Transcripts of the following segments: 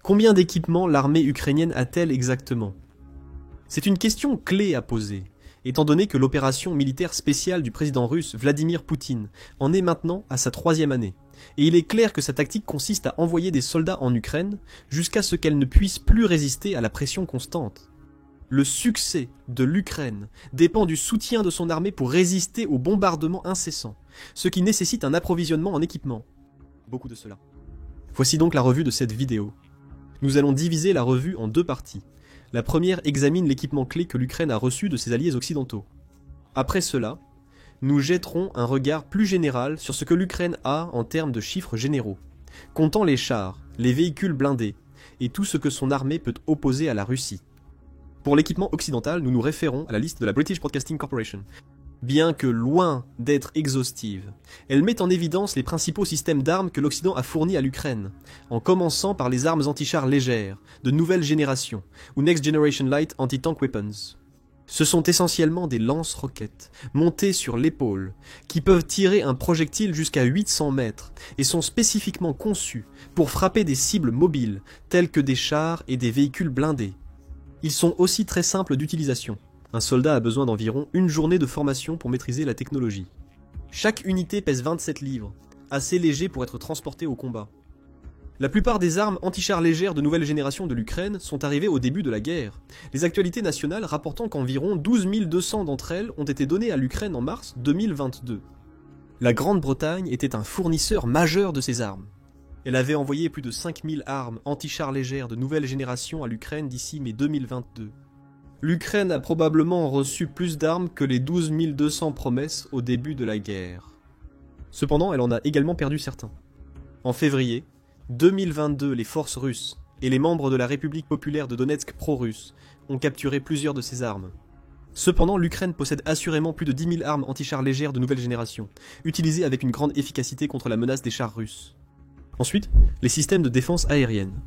Combien d'équipements l'armée ukrainienne a-t-elle exactement? C'est une question clé à poser, étant donné que l'opération militaire spéciale du président russe Vladimir Poutine en est maintenant à sa 3e année. Et il est clair que sa tactique consiste à envoyer des soldats en Ukraine jusqu'à ce qu'elle ne puisse plus résister à la pression constante. Le succès de l'Ukraine dépend du soutien de son armée pour résister aux bombardements incessants, ce qui nécessite un approvisionnement en équipement. Beaucoup de cela. Voici donc la revue de cette vidéo. Nous allons diviser la revue en 2 parties. La première examine l'équipement clé que l'Ukraine a reçu de ses alliés occidentaux. Après cela, nous jetterons un regard plus général sur ce que l'Ukraine a en termes de chiffres généraux, comptant les chars, les véhicules blindés, et tout ce que son armée peut opposer à la Russie. Pour l'équipement occidental, nous nous référons à la liste de la British Broadcasting Corporation. Bien que loin d'être exhaustive, elle met en évidence les principaux systèmes d'armes que l'Occident a fournis à l'Ukraine, en commençant par les armes anti-chars légères, de nouvelle génération, ou Next Generation Light Anti-Tank Weapons. Ce sont essentiellement des lance-roquettes, montées sur l'épaule, qui peuvent tirer un projectile jusqu'à 800 mètres, et sont spécifiquement conçus pour frapper des cibles mobiles, telles que des chars et des véhicules blindés. Ils sont aussi très simples d'utilisation. Un soldat a besoin d'environ 1 journée de formation pour maîtriser la technologie. Chaque unité pèse 27 livres, assez léger pour être transporté au combat. La plupart des armes anti-chars légères de nouvelle génération de l'Ukraine sont arrivées au début de la guerre, les actualités nationales rapportant qu'environ 12 200 d'entre elles ont été données à l'Ukraine en mars 2022. La Grande-Bretagne était un fournisseur majeur de ces armes. Elle avait envoyé plus de 5000 armes anti-chars légères de nouvelle génération à l'Ukraine d'ici mai 2022. L'Ukraine a probablement reçu plus d'armes que les 12 200 promesses au début de la guerre. Cependant, elle en a également perdu certains. En février 2022, les forces russes et les membres de la République populaire de Donetsk pro-russe ont capturé plusieurs de ces armes. Cependant, l'Ukraine possède assurément plus de 10 000 armes anti-chars légères de nouvelle génération, utilisées avec une grande efficacité contre la menace des chars russes. Ensuite, les systèmes de défense aérienne.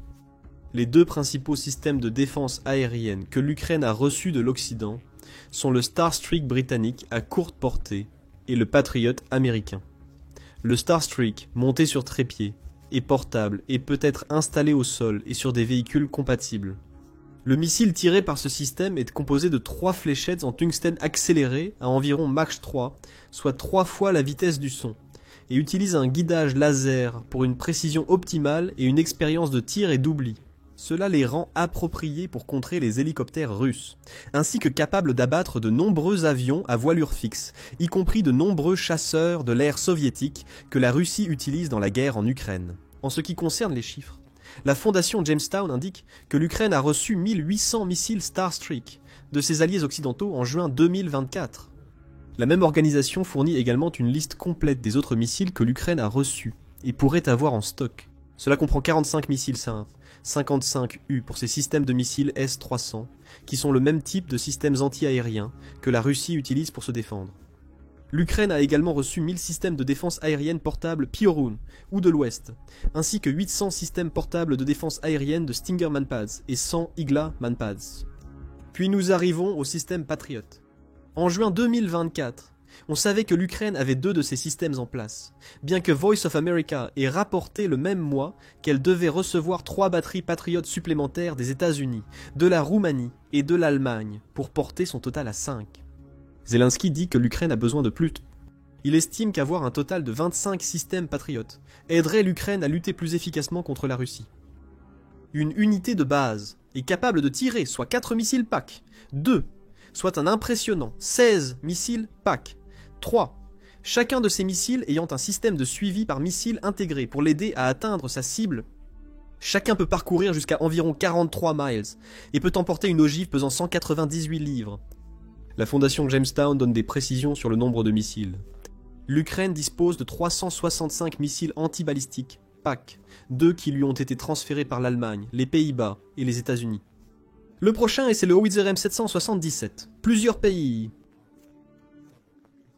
Les 2 principaux systèmes de défense aérienne que l'Ukraine a reçus de l'Occident sont le Starstreak britannique à courte portée et le Patriot américain. Le Starstreak, monté sur trépied, est portable et peut être installé au sol et sur des véhicules compatibles. Le missile tiré par ce système est composé de 3 fléchettes en tungstène accéléré à environ Mach 3, soit 3 fois la vitesse du son, et utilise un guidage laser pour une précision optimale et une expérience de tir et d'oubli. Cela les rend appropriés pour contrer les hélicoptères russes, ainsi que capables d'abattre de nombreux avions à voilure fixe, y compris de nombreux chasseurs de l'ère soviétique que la Russie utilise dans la guerre en Ukraine. En ce qui concerne les chiffres, la fondation Jamestown indique que l'Ukraine a reçu 1800 missiles Starstreak de ses alliés occidentaux en juin 2024. La même organisation fournit également une liste complète des autres missiles que l'Ukraine a reçus et pourrait avoir en stock. Cela comprend 45 missiles simples, 55 U pour ces systèmes de missiles S-300, qui sont le même type de systèmes anti-aériens que la Russie utilise pour se défendre. L'Ukraine a également reçu 1000 systèmes de défense aérienne portables Piorun ou de l'Ouest, ainsi que 800 systèmes portables de défense aérienne de Stinger Manpads et 100 Igla Manpads. Puis nous arrivons au système Patriot. En juin 2024, on savait que l'Ukraine avait 2 de ces systèmes en place, bien que Voice of America ait rapporté le même mois qu'elle devait recevoir 3 batteries Patriot supplémentaires des États-Unis, de la Roumanie et de l'Allemagne, pour porter son total à 5. Zelensky dit que l'Ukraine a besoin de plus. Il estime qu'avoir un total de 25 systèmes Patriot aiderait l'Ukraine à lutter plus efficacement contre la Russie. Une unité de base est capable de tirer soit 4 missiles PAC, 2, soit un impressionnant 16 missiles PAC, 3. Chacun de ces missiles ayant un système de suivi par missile intégré pour l'aider à atteindre sa cible. Chacun peut parcourir jusqu'à environ 43 miles et peut emporter une ogive pesant 198 livres. La fondation Jamestown donne des précisions sur le nombre de missiles. L'Ukraine dispose de 365 missiles antibalistiques, PAC, 2 qui lui ont été transférés par l'Allemagne, les Pays-Bas et les États-Unis. Le prochain, c'est le Howitzer M777. Plusieurs pays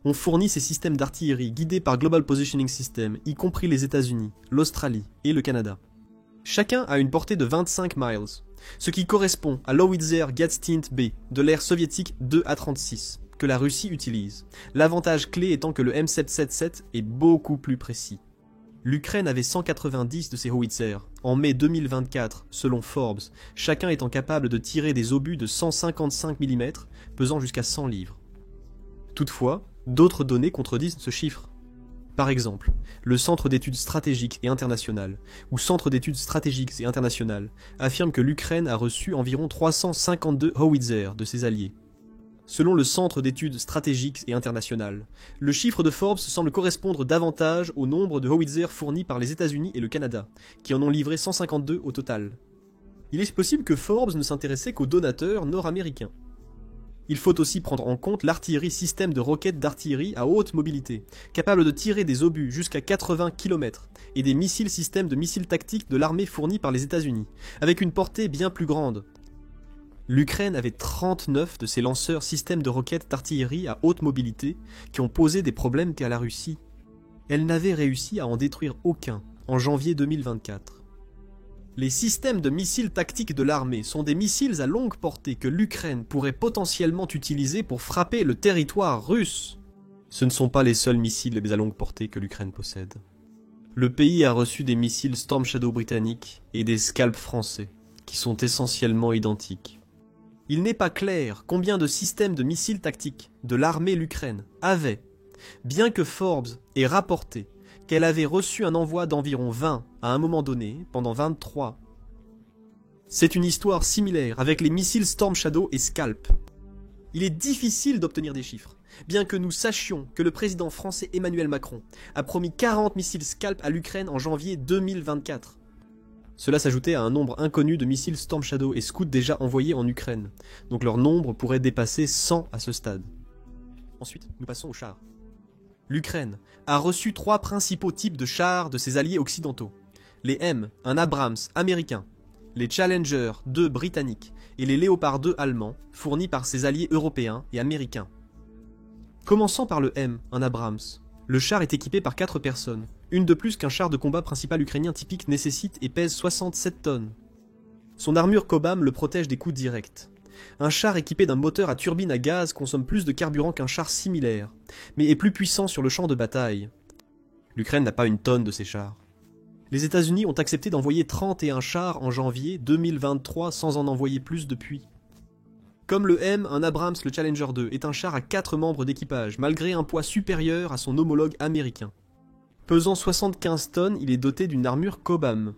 ont fourni ces systèmes d'artillerie guidés par Global Positioning System, y compris les États-Unis, l'Australie et le Canada. Chacun a une portée de 25 miles, ce qui correspond à l'Howitzer Gadstin B de l'ère soviétique 2A36, que la Russie utilise. L'avantage clé étant que le M777 est beaucoup plus précis. L'Ukraine avait 190 de ces howitzers. En mai 2024, selon Forbes, chacun étant capable de tirer des obus de 155 mm, pesant jusqu'à 100 livres. Toutefois, d'autres données contredisent ce chiffre. Par exemple, le Centre d'études stratégiques et internationales, ou Centre d'études stratégiques et internationales, affirme que l'Ukraine a reçu environ 352 howitzers de ses alliés. Selon le Centre d'études stratégiques et internationales, le chiffre de Forbes semble correspondre davantage au nombre de howitzers fournis par les États-Unis et le Canada, qui en ont livré 152 au total. Il est possible que Forbes ne s'intéressait qu'aux donateurs nord-américains. Il faut aussi prendre en compte l'artillerie système de roquettes d'artillerie à haute mobilité, capable de tirer des obus jusqu'à 80 km, et des missiles systèmes de missiles tactiques de l'armée fournis par les États-Unis, avec une portée bien plus grande. L'Ukraine avait 39 de ces lanceurs systèmes de roquettes d'artillerie à haute mobilité qui ont posé des problèmes qu'à la Russie. Elle n'avait réussi à en détruire aucun en janvier 2024. Les systèmes de missiles tactiques de l'armée sont des missiles à longue portée que l'Ukraine pourrait potentiellement utiliser pour frapper le territoire russe. Ce ne sont pas les seuls missiles à longue portée que l'Ukraine possède. Le pays a reçu des missiles Storm Shadow britanniques et des Scalp français, qui sont essentiellement identiques. Il n'est pas clair combien de systèmes de missiles tactiques de l'armée l'Ukraine avait, bien que Forbes ait rapporté qu'elle avait reçu un envoi d'environ 20 à un moment donné, pendant 23. C'est une histoire similaire avec les missiles Storm Shadow et Scalp. Il est difficile d'obtenir des chiffres, bien que nous sachions que le président français Emmanuel Macron a promis 40 missiles Scalp à l'Ukraine en janvier 2024. Cela s'ajoutait à un nombre inconnu de missiles Storm Shadow et Scout déjà envoyés en Ukraine, donc leur nombre pourrait dépasser 100 à ce stade. Ensuite, nous passons aux chars. L'Ukraine a reçu 3 principaux types de chars de ses alliés occidentaux. Les M, un Abrams américain, les Challenger 2 britanniques et les Leopard 2 allemands, fournis par ses alliés européens et américains. Commençant par le M, un Abrams, le char est équipé par 4 personnes, une de plus qu'un char de combat principal ukrainien typique nécessite et pèse 67 tonnes. Son armure Cobham le protège des coups directs. Un char équipé d'un moteur à turbine à gaz consomme plus de carburant qu'un char similaire, mais est plus puissant sur le champ de bataille. L'Ukraine n'a pas une tonne de ces chars. Les États-Unis ont accepté d'envoyer 31 chars en janvier 2023 sans en envoyer plus depuis. Comme le M, un Abrams, le Challenger 2, est un char à 4 membres d'équipage, malgré un poids supérieur à son homologue américain. Pesant 75 tonnes, il est doté d'une armure Cobham.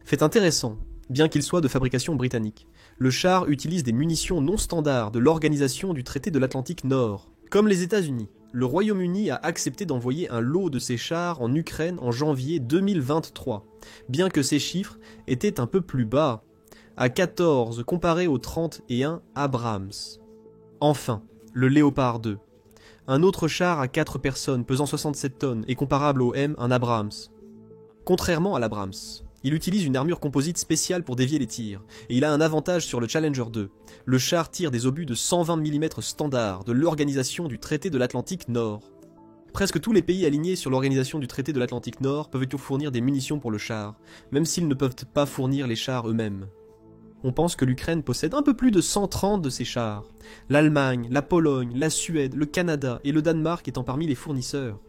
Fait intéressant, bien qu'il soit de fabrication britannique, le char utilise des munitions non standards de l'Organisation du Traité de l'Atlantique Nord. Comme les États-Unis, le Royaume-Uni a accepté d'envoyer un lot de ces chars en Ukraine en janvier 2023, bien que ces chiffres étaient un peu plus bas, à 14 comparé aux 31 Abrams. Enfin, le Léopard 2. Un autre char à 4 personnes pesant 67 tonnes et comparable au M, un Abrams. Contrairement à l'Abrams, il utilise une armure composite spéciale pour dévier les tirs, et il a un avantage sur le Challenger 2. Le char tire des obus de 120 mm standard de l'Organisation du Traité de l'Atlantique Nord. Presque tous les pays alignés sur l'Organisation du Traité de l'Atlantique Nord peuvent fournir des munitions pour le char, même s'ils ne peuvent pas fournir les chars eux-mêmes. On pense que l'Ukraine possède un peu plus de 130 de ces chars. L'Allemagne, la Pologne, la Suède, le Canada et le Danemark étant parmi les fournisseurs.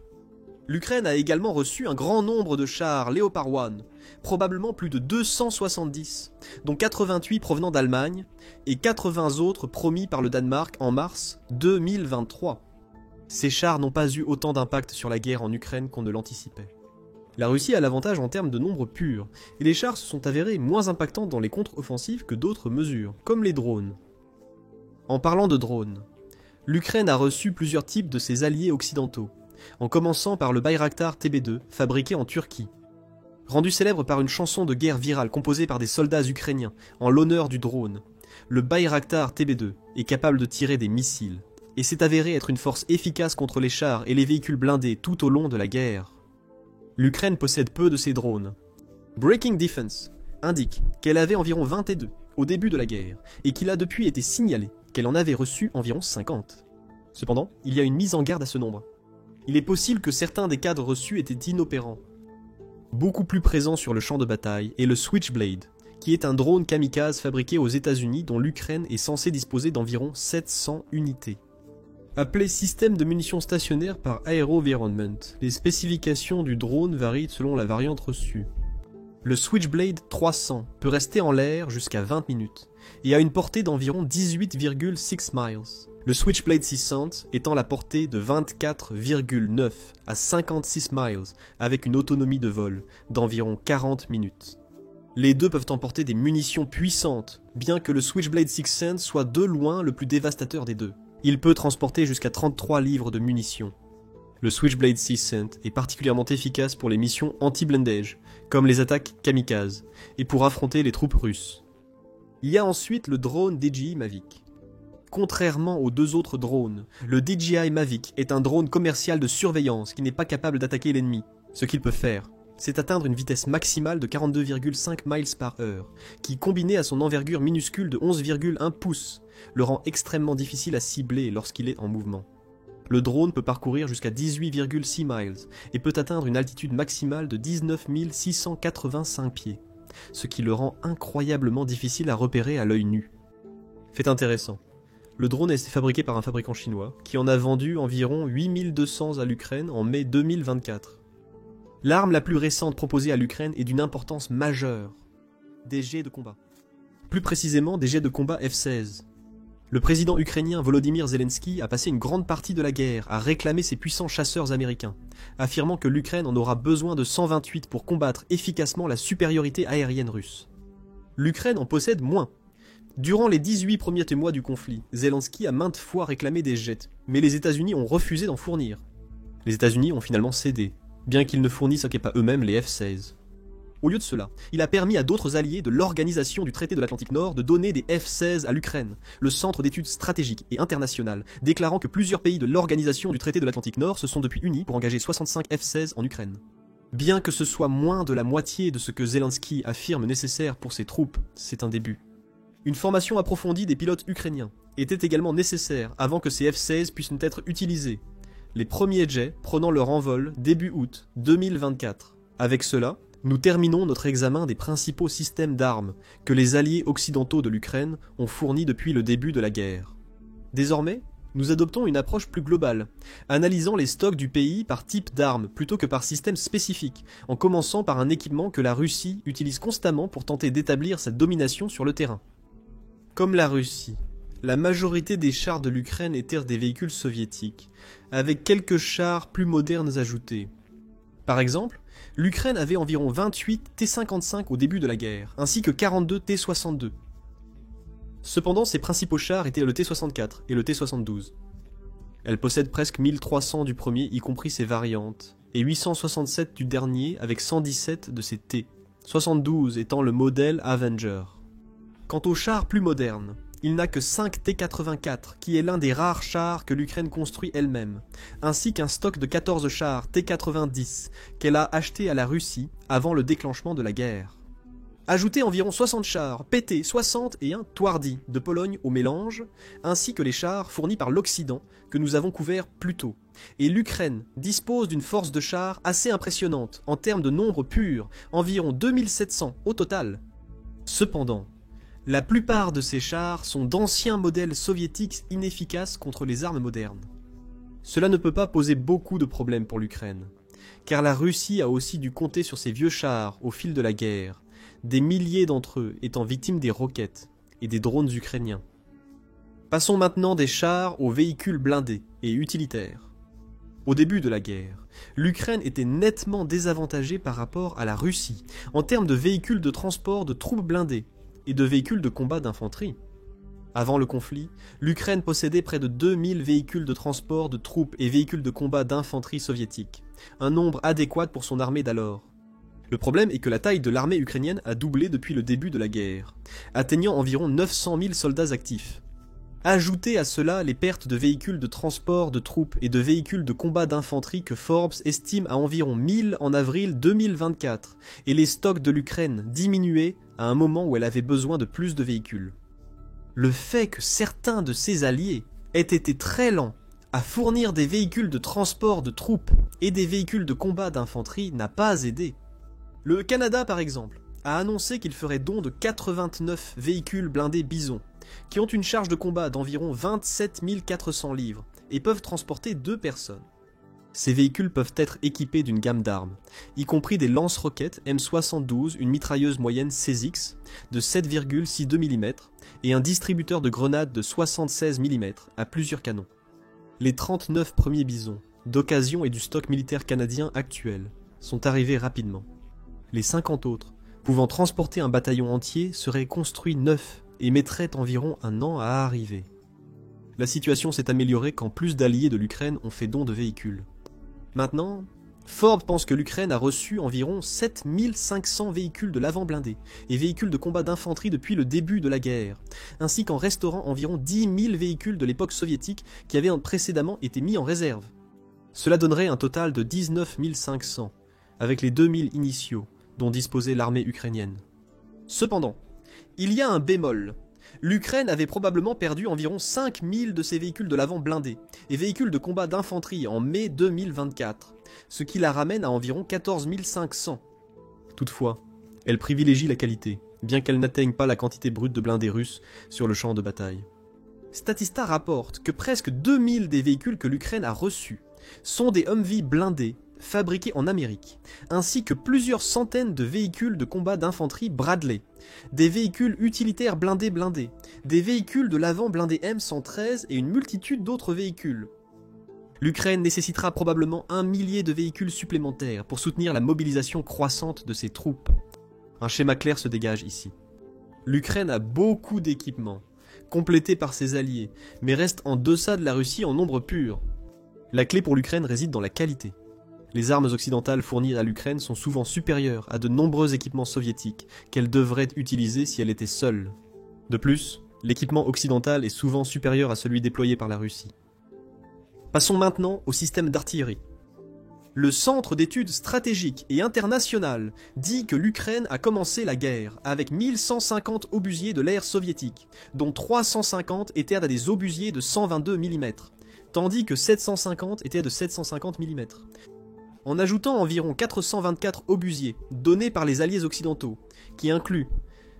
L'Ukraine a également reçu un grand nombre de chars Leopard 1, probablement plus de 270, dont 88 provenant d'Allemagne et 80 autres promis par le Danemark en mars 2023. Ces chars n'ont pas eu autant d'impact sur la guerre en Ukraine qu'on ne l'anticipait. La Russie a l'avantage en termes de nombre pur, et les chars se sont avérés moins impactants dans les contre-offensives que d'autres mesures, comme les drones. En parlant de drones, l'Ukraine a reçu plusieurs types de ses alliés occidentaux, en commençant par le Bayraktar TB2, fabriqué en Turquie. Rendu célèbre par une chanson de guerre virale composée par des soldats ukrainiens en l'honneur du drone, le Bayraktar TB2 est capable de tirer des missiles, et s'est avéré être une force efficace contre les chars et les véhicules blindés tout au long de la guerre. L'Ukraine possède peu de ces drones. Breaking Defense indique qu'elle avait environ 22 au début de la guerre, et qu'il a depuis été signalé qu'elle en avait reçu environ 50. Cependant, il y a une mise en garde à ce nombre. Il est possible que certains des cadres reçus étaient inopérants. Beaucoup plus présent sur le champ de bataille est le Switchblade, qui est un drone kamikaze fabriqué aux États-Unis dont l'Ukraine est censée disposer d'environ 700 unités. Appelé système de munitions stationnaire par AeroVironment, les spécifications du drone varient selon la variante reçue. Le Switchblade 300 peut rester en l'air jusqu'à 20 minutes et a une portée d'environ 18,6 miles. Le Switchblade 600 étant la portée de 24,9 à 56 miles avec une autonomie de vol d'environ 40 minutes. Les deux peuvent emporter des munitions puissantes, bien que le Switchblade 600 soit de loin le plus dévastateur des deux. Il peut transporter jusqu'à 33 livres de munitions. Le Switchblade 600 est particulièrement efficace pour les missions anti-blindage, comme les attaques kamikazes, et pour affronter les troupes russes. Il y a ensuite le drone DJI Mavic. Contrairement aux deux autres drones, le DJI Mavic est un drone commercial de surveillance qui n'est pas capable d'attaquer l'ennemi. Ce qu'il peut faire, c'est atteindre une vitesse maximale de 42,5 miles par heure, qui, combiné à son envergure minuscule de 11,1 pouces, le rend extrêmement difficile à cibler lorsqu'il est en mouvement. Le drone peut parcourir jusqu'à 18,6 miles et peut atteindre une altitude maximale de 19 685 pieds, ce qui le rend incroyablement difficile à repérer à l'œil nu. Fait intéressant, le drone est fabriqué par un fabricant chinois qui en a vendu environ 8200 à l'Ukraine en mai 2024. L'arme la plus récente proposée à l'Ukraine est d'une importance majeure, des jets de combat. Plus précisément des jets de combat F-16. Le président ukrainien Volodymyr Zelensky a passé une grande partie de la guerre à réclamer ses puissants chasseurs américains, affirmant que l'Ukraine en aura besoin de 128 pour combattre efficacement la supériorité aérienne russe. L'Ukraine en possède moins. Durant les 18 premiers mois du conflit, Zelensky a maintes fois réclamé des jets, mais les États-Unis ont refusé d'en fournir. Les États-Unis ont finalement cédé, bien qu'ils ne fournissent pas eux-mêmes les F-16. Au lieu de cela, il a permis à d'autres alliés de l'Organisation du Traité de l'Atlantique Nord de donner des F-16 à l'Ukraine, le centre d'études stratégiques et internationales, déclarant que plusieurs pays de l'Organisation du Traité de l'Atlantique Nord se sont depuis unis pour engager 65 F-16 en Ukraine. Bien que ce soit moins de la moitié de ce que Zelensky affirme nécessaire pour ses troupes, c'est un début. Une formation approfondie des pilotes ukrainiens était également nécessaire avant que ces F-16 puissent être utilisés, les premiers jets prenant leur envol début août 2024. Avec cela, nous terminons notre examen des principaux systèmes d'armes que les alliés occidentaux de l'Ukraine ont fournis depuis le début de la guerre. Désormais, nous adoptons une approche plus globale, analysant les stocks du pays par type d'armes plutôt que par système spécifique, en commençant par un équipement que la Russie utilise constamment pour tenter d'établir sa domination sur le terrain. Comme la Russie, la majorité des chars de l'Ukraine étaient des véhicules soviétiques, avec quelques chars plus modernes ajoutés. Par exemple, l'Ukraine avait environ 28 T-55 au début de la guerre, ainsi que 42 T-62. Cependant, ses principaux chars étaient le T-64 et le T-72. Elle possède presque 1300 du premier, y compris ses variantes, et 867 du dernier avec 117 de ses T, 72 étant le modèle Avenger. Quant aux chars plus modernes, il n'a que 5 T-84, qui est l'un des rares chars que l'Ukraine construit elle-même, ainsi qu'un stock de 14 chars T-90 qu'elle a achetés à la Russie avant le déclenchement de la guerre. Ajoutez environ 60 chars PT-60 et un Twardy de Pologne au mélange, ainsi que les chars fournis par l'Occident que nous avons couverts plus tôt. Et l'Ukraine dispose d'une force de chars assez impressionnante en termes de nombre pur, environ 2700 au total. Cependant, la plupart de ces chars sont d'anciens modèles soviétiques inefficaces contre les armes modernes. Cela ne peut pas poser beaucoup de problèmes pour l'Ukraine, car la Russie a aussi dû compter sur ces vieux chars au fil de la guerre, des milliers d'entre eux étant victimes des roquettes et des drones ukrainiens. Passons maintenant des chars aux véhicules blindés et utilitaires. Au début de la guerre, l'Ukraine était nettement désavantagée par rapport à la Russie en termes de véhicules de transport de troupes blindées et de véhicules de combat d'infanterie. Avant le conflit, l'Ukraine possédait près de 2000 véhicules de transport de troupes et véhicules de combat d'infanterie soviétiques, un nombre adéquat pour son armée d'alors. Le problème est que la taille de l'armée ukrainienne a doublé depuis le début de la guerre, atteignant environ 900 000 soldats actifs. Ajoutez à cela les pertes de véhicules de transport de troupes et de véhicules de combat d'infanterie que Forbes estime à environ 1000 en avril 2024, et les stocks de l'Ukraine diminuaient à un moment où elle avait besoin de plus de véhicules. Le fait que certains de ses alliés aient été très lents à fournir des véhicules de transport de troupes et des véhicules de combat d'infanterie n'a pas aidé. Le Canada, par exemple, a annoncé qu'il ferait don de 89 véhicules blindés Bison, qui ont une charge de combat d'environ 27 400 livres et peuvent transporter 2 personnes. Ces véhicules peuvent être équipés d'une gamme d'armes, y compris des lance-roquettes M72, une mitrailleuse moyenne CZX de 7,62 mm et un distributeur de grenades de 76 mm à plusieurs canons. Les 39 premiers bisons, d'occasion et du stock militaire canadien actuel, sont arrivés rapidement. Les 50 autres, pouvant transporter un bataillon entier, seraient construits neufs et mettraient environ 1 an à arriver. La situation s'est améliorée quand plus d'alliés de l'Ukraine ont fait don de véhicules. Maintenant, Forbes pense que l'Ukraine a reçu environ 7500 véhicules de l'avant blindé et véhicules de combat d'infanterie depuis le début de la guerre, ainsi qu'en restaurant environ 10 000 véhicules de l'époque soviétique qui avaient précédemment été mis en réserve. Cela donnerait un total de 19 500, avec les 2000 initiaux dont disposait l'armée ukrainienne. Cependant, il y a un bémol. L'Ukraine avait probablement perdu environ 5000 de ses véhicules de l'avant blindés et véhicules de combat d'infanterie en mai 2024, ce qui la ramène à environ 14 500. Toutefois, elle privilégie la qualité, bien qu'elle n'atteigne pas la quantité brute de blindés russes sur le champ de bataille. Statista rapporte que presque 2000 des véhicules que l'Ukraine a reçus sont des Humvee blindés fabriqués en Amérique, ainsi que plusieurs centaines de véhicules de combat d'infanterie Bradley, des véhicules utilitaires blindés, des véhicules de l'avant blindés M113 et une multitude d'autres véhicules. L'Ukraine nécessitera probablement 1 millier de véhicules supplémentaires pour soutenir la mobilisation croissante de ses troupes. Un schéma clair se dégage ici. L'Ukraine a beaucoup d'équipements, complétés par ses alliés, mais reste en deçà de la Russie en nombre pur. La clé pour l'Ukraine réside dans la qualité. Les armes occidentales fournies à l'Ukraine sont souvent supérieures à de nombreux équipements soviétiques qu'elle devrait utiliser si elle était seule. De plus, l'équipement occidental est souvent supérieur à celui déployé par la Russie. Passons maintenant au système d'artillerie. Le Centre d'études stratégiques et internationales dit que l'Ukraine a commencé la guerre avec 1150 obusiers de l'ère soviétique, dont 350 étaient à des obusiers de 122 mm, tandis que 750 étaient de 750 mm. En ajoutant environ 424 obusiers donnés par les alliés occidentaux, qui incluent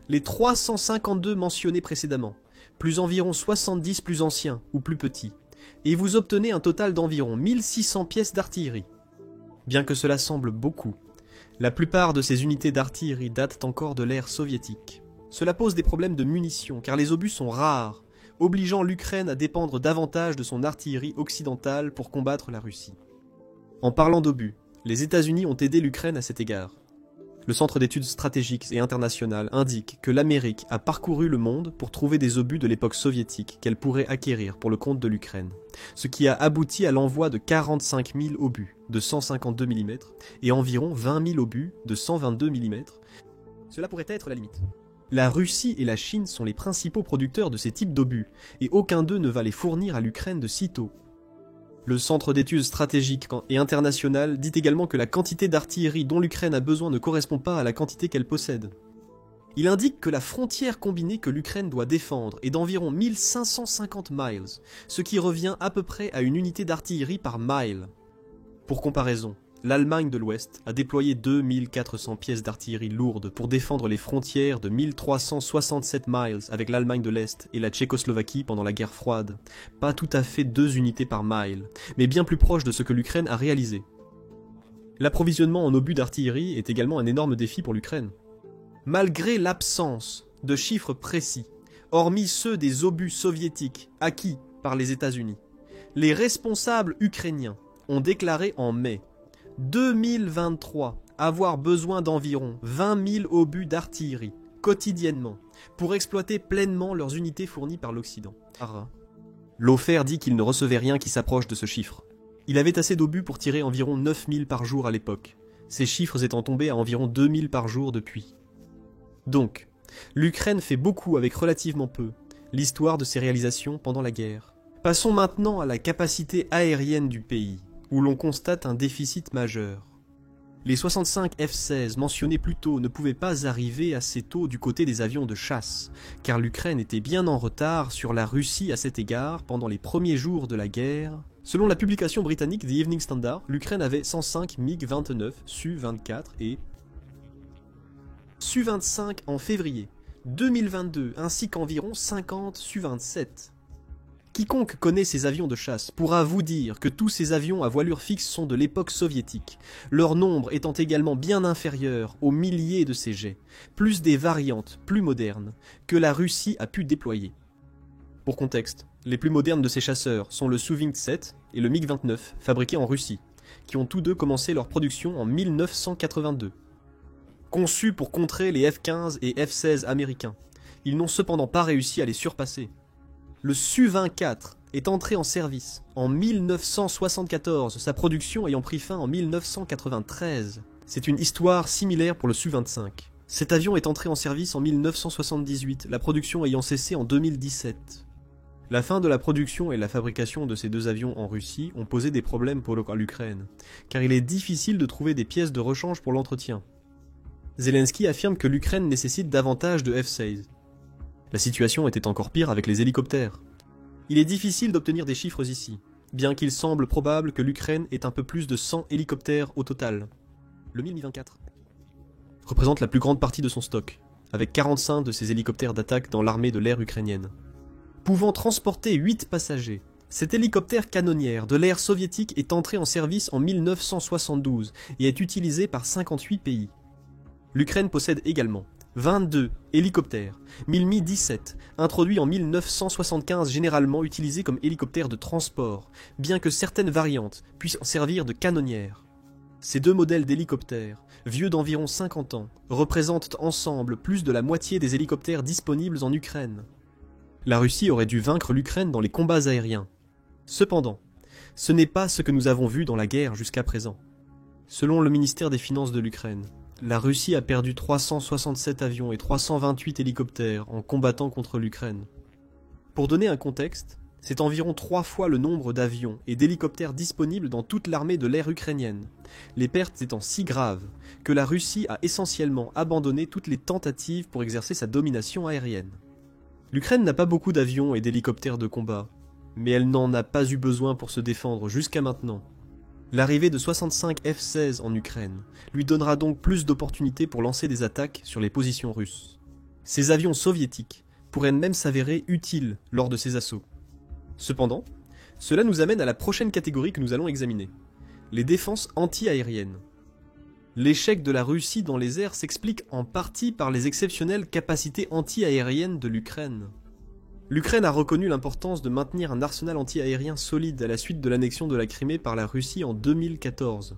les 352 mentionnés précédemment, plus environ 70 plus anciens ou plus petits, et vous obtenez un total d'environ 1600 pièces d'artillerie. Bien que cela semble beaucoup, la plupart de ces unités d'artillerie datent encore de l'ère soviétique. Cela pose des problèmes de munitions car les obus sont rares, obligeant l'Ukraine à dépendre davantage de son artillerie occidentale pour combattre la Russie. En parlant d'obus, les États-Unis ont aidé l'Ukraine à cet égard. Le Centre d'études stratégiques et internationales indique que l'Amérique a parcouru le monde pour trouver des obus de l'époque soviétique qu'elle pourrait acquérir pour le compte de l'Ukraine, ce qui a abouti à l'envoi de 45 000 obus de 152 mm et environ 20 000 obus de 122 mm. Cela pourrait être la limite. La Russie et la Chine sont les principaux producteurs de ces types d'obus, et aucun d'eux ne va les fournir à l'Ukraine de sitôt. Le Centre d'études stratégiques et internationales dit également que la quantité d'artillerie dont l'Ukraine a besoin ne correspond pas à la quantité qu'elle possède. Il indique que la frontière combinée que l'Ukraine doit défendre est d'environ 1550 miles, ce qui revient à peu près à une unité d'artillerie par mile. Pour comparaison, l'Allemagne de l'Ouest a déployé 2400 pièces d'artillerie lourde pour défendre les frontières de 1367 miles avec l'Allemagne de l'Est et la Tchécoslovaquie pendant la guerre froide. Pas tout à fait 2 unités par mile, mais bien plus proche de ce que l'Ukraine a réalisé. L'approvisionnement en obus d'artillerie est également un énorme défi pour l'Ukraine. Malgré l'absence de chiffres précis, hormis ceux des obus soviétiques acquis par les États-Unis, les responsables ukrainiens ont déclaré en mai 2023 avoir besoin d'environ 20 000 obus d'artillerie quotidiennement pour exploiter pleinement leurs unités fournies par l'Occident. L'Ofer dit qu'il ne recevait rien qui s'approche de ce chiffre. Il avait assez d'obus pour tirer environ 9 000 par jour à l'époque, ces chiffres étant tombés à environ 2 000 par jour depuis. Donc, l'Ukraine fait beaucoup avec relativement peu, l'histoire de ses réalisations pendant la guerre. Passons maintenant à la capacité aérienne du pays, où l'on constate un déficit majeur. Les 65 F-16 mentionnés plus tôt ne pouvaient pas arriver assez tôt du côté des avions de chasse, car l'Ukraine était bien en retard sur la Russie à cet égard pendant les premiers jours de la guerre. Selon la publication britannique The Evening Standard, l'Ukraine avait 105 MiG-29, Su-24 et Su-25 en février 2022, ainsi qu'environ 50 Su-27. Quiconque connaît ces avions de chasse pourra vous dire que tous ces avions à voilure fixe sont de l'époque soviétique, leur nombre étant également bien inférieur aux milliers de ces jets, plus des variantes plus modernes que la Russie a pu déployer. Pour contexte, les plus modernes de ces chasseurs sont le Su-27 et le MiG-29, fabriqués en Russie, qui ont tous deux commencé leur production en 1982. Conçus pour contrer les F-15 et F-16 américains, ils n'ont cependant pas réussi à les surpasser. Le Su-24 est entré en service en 1974, sa production ayant pris fin en 1993. C'est une histoire similaire pour le Su-25. Cet avion est entré en service en 1978, la production ayant cessé en 2017. La fin de la production et la fabrication de ces deux avions en Russie ont posé des problèmes pour l'Ukraine, car il est difficile de trouver des pièces de rechange pour l'entretien. Zelensky affirme que l'Ukraine nécessite davantage de F-16. La situation était encore pire avec les hélicoptères. Il est difficile d'obtenir des chiffres ici, bien qu'il semble probable que l'Ukraine ait un peu plus de 100 hélicoptères au total. Le Mi-24 représente la plus grande partie de son stock, avec 45 de ces hélicoptères d'attaque dans l'armée de l'air ukrainienne. Pouvant transporter 8 passagers, cet hélicoptère canonnière de l'ère soviétique est entré en service en 1972 et est utilisé par 58 pays. L'Ukraine possède également 22 hélicoptères Mi-17, introduits en 1975 généralement utilisés comme hélicoptères de transport, bien que certaines variantes puissent servir de canonnières. Ces deux modèles d'hélicoptères, vieux d'environ 50 ans, représentent ensemble plus de la moitié des hélicoptères disponibles en Ukraine. La Russie aurait dû vaincre l'Ukraine dans les combats aériens. Cependant, ce n'est pas ce que nous avons vu dans la guerre jusqu'à présent. Selon le ministère des Finances de l'Ukraine, la Russie a perdu 367 avions et 328 hélicoptères en combattant contre l'Ukraine. Pour donner un contexte, c'est environ 3 fois le nombre d'avions et d'hélicoptères disponibles dans toute l'armée de l'air ukrainienne, les pertes étant si graves que la Russie a essentiellement abandonné toutes les tentatives pour exercer sa domination aérienne. L'Ukraine n'a pas beaucoup d'avions et d'hélicoptères de combat, mais elle n'en a pas eu besoin pour se défendre jusqu'à maintenant. L'arrivée de 65 F-16 en Ukraine lui donnera donc plus d'opportunités pour lancer des attaques sur les positions russes. Ces avions soviétiques pourraient même s'avérer utiles lors de ces assauts. Cependant, cela nous amène à la prochaine catégorie que nous allons examiner, les défenses anti-aériennes. L'échec de la Russie dans les airs s'explique en partie par les exceptionnelles capacités anti-aériennes de l'Ukraine. L'Ukraine a reconnu l'importance de maintenir un arsenal anti-aérien solide à la suite de l'annexion de la Crimée par la Russie en 2014.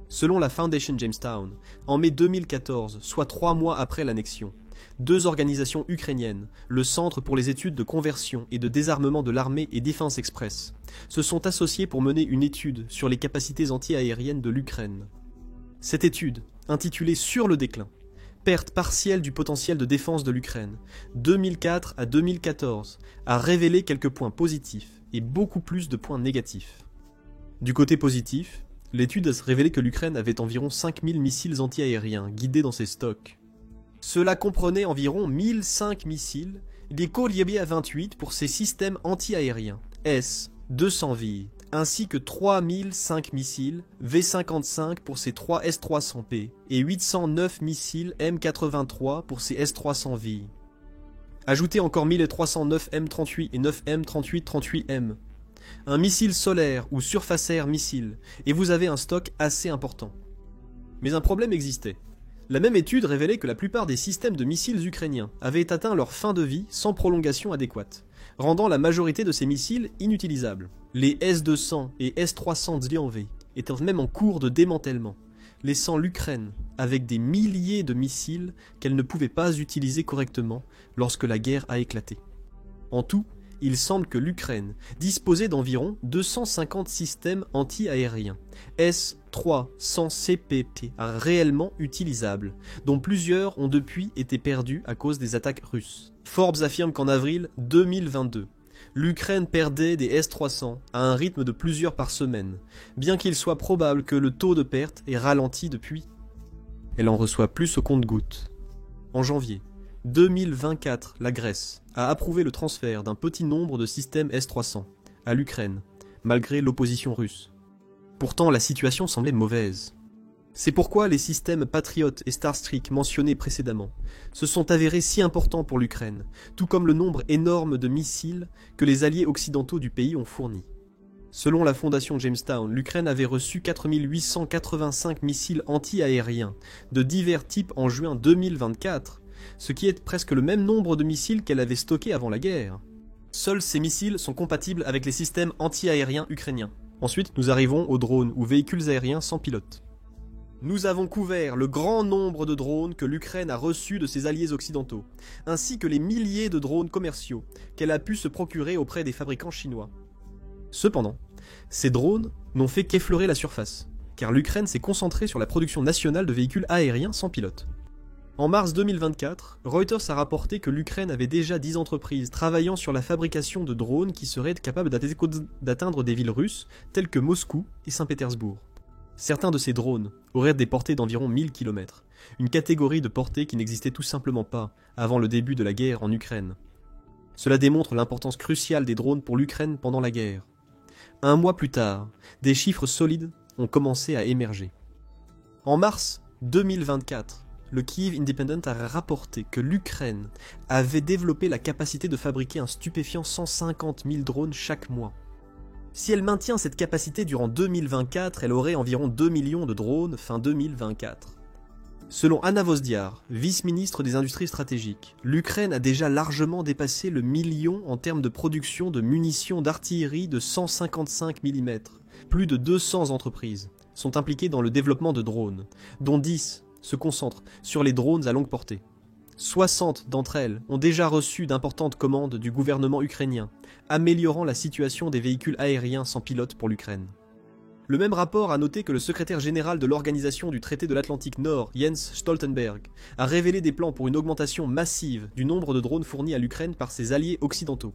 Selon la Foundation Jamestown, en mai 2014, soit 3 mois après l'annexion, 2 organisations ukrainiennes, le Centre pour les études de conversion et de désarmement de l'armée et Défense Express, se sont associées pour mener une étude sur les capacités anti-aériennes de l'Ukraine. Cette étude, intitulée Sur le déclin, perte partielle du potentiel de défense de l'Ukraine, 2004 à 2014, a révélé quelques points positifs et beaucoup plus de points négatifs. Du côté positif, l'étude a révélé que l'Ukraine avait environ 5000 missiles anti-aériens guidés dans ses stocks. Cela comprenait environ 1005 missiles, des Kolyeba 28 pour ses systèmes anti-aériens, S-200V, ainsi que 3005 missiles V-55 pour ses 3 S-300P et 809 missiles M-83 pour ses S-300V. Ajoutez encore 1309 M-38 et 9 M-38-38M. Un missile solaire ou surface air missile, et vous avez un stock assez important. Mais un problème existait. La même étude révélait que la plupart des systèmes de missiles ukrainiens avaient atteint leur fin de vie sans prolongation adéquate, rendant la majorité de ces missiles inutilisables. Les S-200 et S-300 Zlianv étaient même en cours de démantèlement, laissant l'Ukraine avec des milliers de missiles qu'elle ne pouvait pas utiliser correctement lorsque la guerre a éclaté. En tout, il semble que l'Ukraine disposait d'environ 250 systèmes anti-aériens S-300CPT réellement utilisables, dont plusieurs ont depuis été perdus à cause des attaques russes. Forbes affirme qu'en avril 2022, l'Ukraine perdait des S-300 à un rythme de plusieurs par semaine, bien qu'il soit probable que le taux de perte ait ralenti depuis. Elle en reçoit plus au compte-gouttes. En janvier 2024, la Grèce a approuvé le transfert d'un petit nombre de systèmes S-300 à l'Ukraine, malgré l'opposition russe. Pourtant, la situation semblait mauvaise. C'est pourquoi les systèmes Patriot et Starstreak mentionnés précédemment se sont avérés si importants pour l'Ukraine, tout comme le nombre énorme de missiles que les alliés occidentaux du pays ont fournis. Selon la fondation Jamestown, l'Ukraine avait reçu 4885 missiles anti-aériens de divers types en juin 2024, ce qui est presque le même nombre de missiles qu'elle avait stockés avant la guerre. Seuls ces missiles sont compatibles avec les systèmes anti-aériens ukrainiens. Ensuite, nous arrivons aux drones ou véhicules aériens sans pilote. Nous avons couvert le grand nombre de drones que l'Ukraine a reçus de ses alliés occidentaux, ainsi que les milliers de drones commerciaux qu'elle a pu se procurer auprès des fabricants chinois. Cependant, ces drones n'ont fait qu'effleurer la surface, car l'Ukraine s'est concentrée sur la production nationale de véhicules aériens sans pilote. En mars 2024, Reuters a rapporté que l'Ukraine avait déjà 10 entreprises travaillant sur la fabrication de drones qui seraient capables d'atteindre des villes russes telles que Moscou et Saint-Pétersbourg. Certains de ces drones auraient des portées d'environ 1000 km, une catégorie de portée qui n'existait tout simplement pas avant le début de la guerre en Ukraine. Cela démontre l'importance cruciale des drones pour l'Ukraine pendant la guerre. Un mois plus tard, des chiffres solides ont commencé à émerger. En mars 2024, le Kyiv Independent a rapporté que l'Ukraine avait développé la capacité de fabriquer un stupéfiant 150 000 drones chaque mois. Si elle maintient cette capacité durant 2024, elle aurait environ 2 millions de drones fin 2024. Selon Anna Vosdiar, vice-ministre des Industries stratégiques, l'Ukraine a déjà largement dépassé le million en termes de production de munitions d'artillerie de 155 mm. Plus de 200 entreprises sont impliquées dans le développement de drones, dont 10 se concentrent sur les drones à longue portée. 60 d'entre elles ont déjà reçu d'importantes commandes du gouvernement ukrainien, améliorant la situation des véhicules aériens sans pilote pour l'Ukraine. Le même rapport a noté que le secrétaire général de l'Organisation du Traité de l'Atlantique Nord, Jens Stoltenberg, a révélé des plans pour une augmentation massive du nombre de drones fournis à l'Ukraine par ses alliés occidentaux.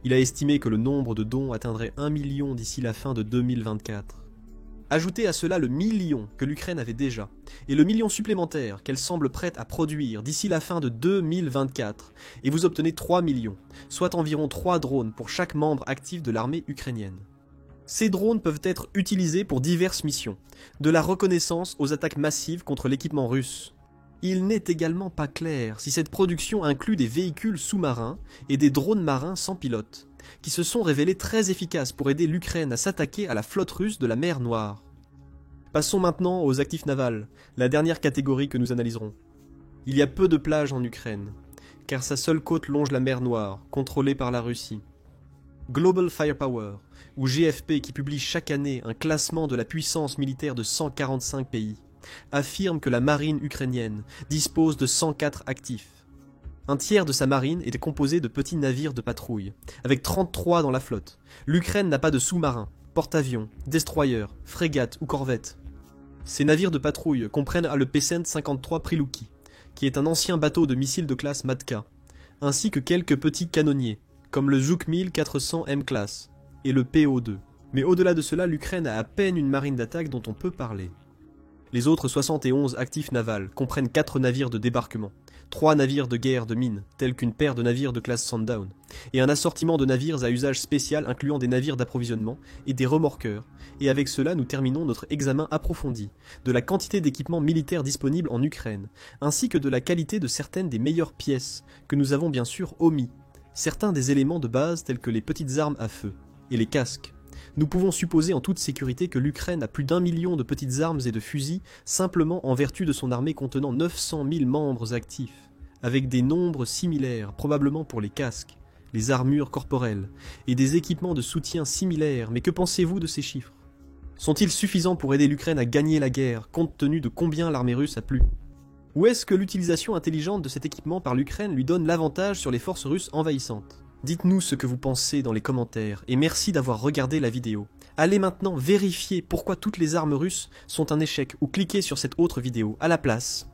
Il a estimé que le nombre de dons atteindrait 1 million d'ici la fin de 2024. Ajoutez à cela le million que l'Ukraine avait déjà, et le million supplémentaire qu'elle semble prête à produire d'ici la fin de 2024, et vous obtenez 3 millions, soit environ 3 drones pour chaque membre actif de l'armée ukrainienne. Ces drones peuvent être utilisés pour diverses missions, de la reconnaissance aux attaques massives contre l'équipement russe. Il n'est également pas clair si cette production inclut des véhicules sous-marins et des drones marins sans pilote, qui se sont révélés très efficaces pour aider l'Ukraine à s'attaquer à la flotte russe de la mer Noire. Passons maintenant aux actifs navals, la dernière catégorie que nous analyserons. Il y a peu de plages en Ukraine, car sa seule côte longe la mer Noire, contrôlée par la Russie. Global Firepower, ou GFP, qui publie chaque année un classement de la puissance militaire de 145 pays, affirme que la marine ukrainienne dispose de 104 actifs. Un tiers de sa marine est composé de petits navires de patrouille, avec 33 dans la flotte. L'Ukraine n'a pas de sous-marins, porte-avions, destroyers, frégates ou corvettes. Ces navires de patrouille comprennent le Pesent 53 Prilouki, qui est un ancien bateau de missiles de classe Matka, ainsi que quelques petits canonniers, comme le Zhukmil 400 M-Class et le PO2. Mais au-delà de cela, l'Ukraine a à peine une marine d'attaque dont on peut parler. Les autres 71 actifs navals comprennent 4 navires de débarquement, 3 navires de guerre de mine, tels qu'une paire de navires de classe Sundown, et un assortiment de navires à usage spécial incluant des navires d'approvisionnement et des remorqueurs. Et avec cela, nous terminons notre examen approfondi de la quantité d'équipements militaires disponibles en Ukraine, ainsi que de la qualité de certaines des meilleures pièces, que nous avons bien sûr omis. Certains des éléments de base tels que les petites armes à feu et les casques. Nous pouvons supposer en toute sécurité que l'Ukraine a plus d'1 million de petites armes et de fusils simplement en vertu de son armée contenant 900 000 membres actifs, avec des nombres similaires probablement pour les casques, les armures corporelles et des équipements de soutien similaires. Mais que pensez-vous de ces chiffres? Sont-ils suffisants pour aider l'Ukraine à gagner la guerre compte tenu de combien l'armée russe a plu? Ou est-ce que l'utilisation intelligente de cet équipement par l'Ukraine lui donne l'avantage sur les forces russes envahissantes? Dites-nous ce que vous pensez dans les commentaires et merci d'avoir regardé la vidéo. Allez maintenant vérifier pourquoi toutes les armes russes sont un échec ou cliquez sur cette autre vidéo à la place.